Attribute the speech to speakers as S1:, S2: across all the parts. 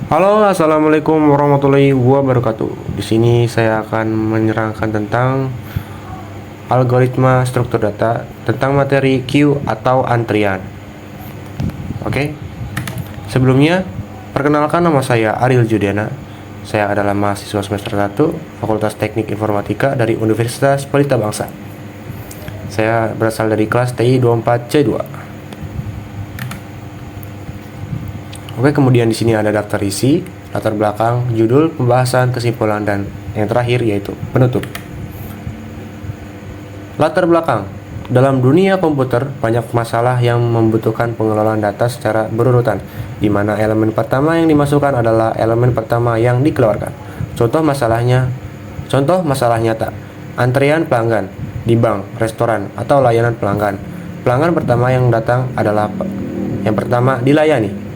S1: Halo, assalamualaikum warahmatullahi wabarakatuh. Di sini saya akan menerangkan tentang algoritma struktur data tentang materi queue atau antrian. Oke. Sebelumnya, perkenalkan nama saya Ariel Judiana. Saya adalah mahasiswa semester 1 Fakultas Teknik Informatika dari Universitas Pelita Bangsa. Saya berasal dari kelas TI 24C2. Oke, kemudian di sini ada daftar isi, latar belakang, judul, pembahasan, kesimpulan, dan yang terakhir yaitu penutup. Latar belakang. Dalam dunia komputer, banyak masalah yang membutuhkan pengelolaan data secara berurutan, di mana elemen pertama yang dimasukkan adalah elemen pertama yang dikeluarkan. Contoh masalah nyata. Antrian pelanggan di bank, restoran, atau layanan pelanggan. Pelanggan pertama yang datang adalah yang pertama dilayani.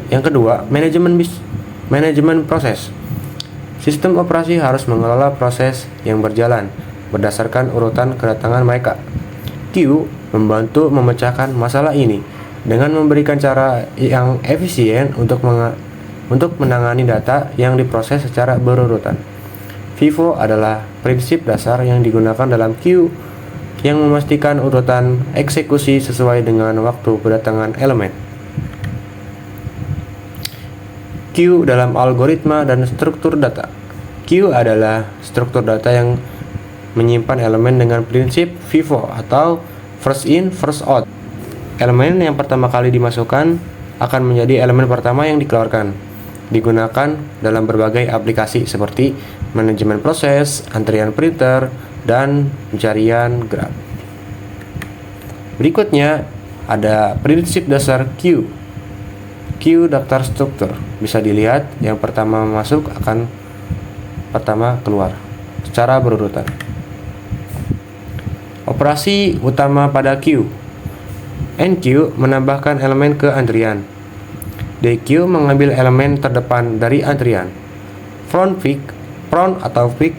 S1: Yang kedua, manajemen proses. Sistem operasi harus mengelola proses yang berjalan berdasarkan urutan kedatangan mereka. Queue membantu memecahkan masalah ini dengan memberikan cara yang efisien untuk menangani data yang diproses secara berurutan. FIFO adalah prinsip dasar yang digunakan dalam queue yang memastikan urutan eksekusi sesuai dengan waktu kedatangan elemen. Queue dalam algoritma dan struktur data. Queue adalah struktur data yang menyimpan elemen dengan prinsip FIFO atau first in, first out. Elemen yang pertama kali dimasukkan akan menjadi elemen pertama yang dikeluarkan. Digunakan dalam berbagai aplikasi seperti manajemen proses, antrian printer, dan pencarian graf. Berikutnya ada prinsip dasar queue. Queue daftar struktur bisa dilihat yang pertama masuk akan pertama keluar secara berurutan. Operasi utama pada queue. Enqueue menambahkan elemen ke antrian. Dequeue mengambil elemen terdepan dari antrian. Front atau pick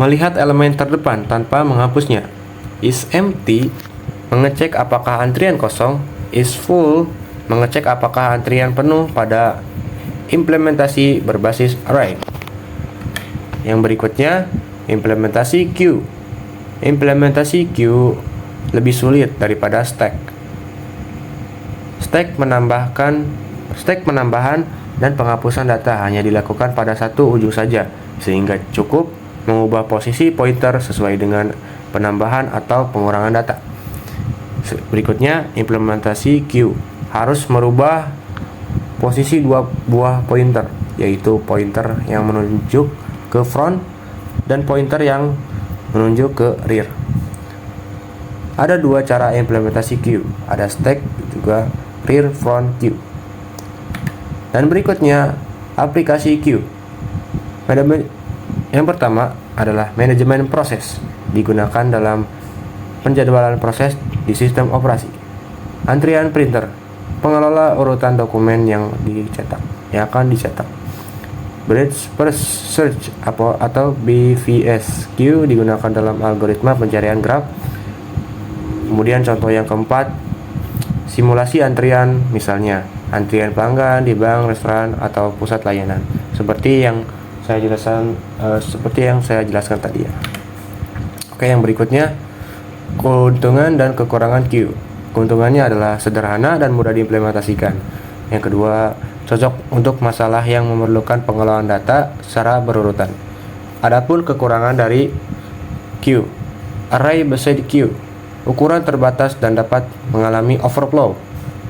S1: melihat elemen terdepan tanpa menghapusnya. Is empty mengecek apakah antrian kosong. Is full mengecek apakah antrian penuh pada implementasi berbasis array. Yang berikutnya, implementasi queue. Implementasi queue lebih sulit daripada stack. Stack penambahan dan penghapusan data hanya dilakukan pada satu ujung saja, sehingga cukup mengubah posisi pointer sesuai dengan penambahan atau pengurangan data. Berikutnya, implementasi queue harus merubah posisi dua buah pointer, yaitu pointer yang menunjuk ke front dan pointer yang menunjuk ke rear. Ada dua cara implementasi queue, ada stack juga rear front queue. Dan berikutnya, aplikasi queue. Yang pertama adalah manajemen proses, digunakan dalam penjadwalan proses di sistem operasi. Antrian printer, pengelola urutan dokumen yang akan dicetak. Bridge First Search atau BVS queue digunakan dalam algoritma pencarian graf. Kemudian contoh yang keempat, simulasi antrian, misalnya antrian pelanggan di bank, restoran, atau pusat layanan. Seperti yang saya jelaskan tadi ya. Oke, yang berikutnya, keuntungan dan kekurangan queue. Keuntungannya adalah sederhana dan mudah diimplementasikan. Yang kedua, cocok untuk masalah yang memerlukan pengelolaan data secara berurutan. Adapun kekurangan dari queue, array based queue, ukuran terbatas dan dapat mengalami overflow.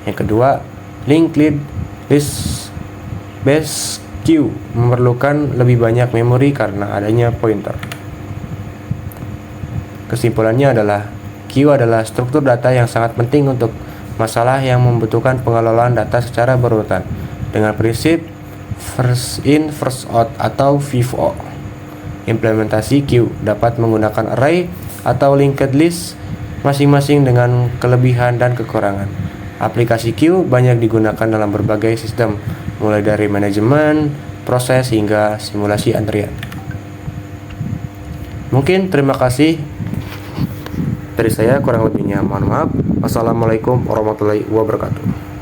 S1: Yang kedua, linked list based queue memerlukan lebih banyak memori karena adanya pointer. Kesimpulannya adalah queue adalah struktur data yang sangat penting untuk masalah yang membutuhkan pengelolaan data secara berurutan dengan prinsip first in first out atau FIFO. Implementasi queue dapat menggunakan array atau linked list masing-masing dengan kelebihan dan kekurangan. Aplikasi queue banyak digunakan dalam berbagai sistem, mulai dari manajemen proses hingga simulasi antrian. Mungkin terima kasih dari saya, kurang lebihnya mohon maaf. Wassalamualaikum warahmatullahi wabarakatuh.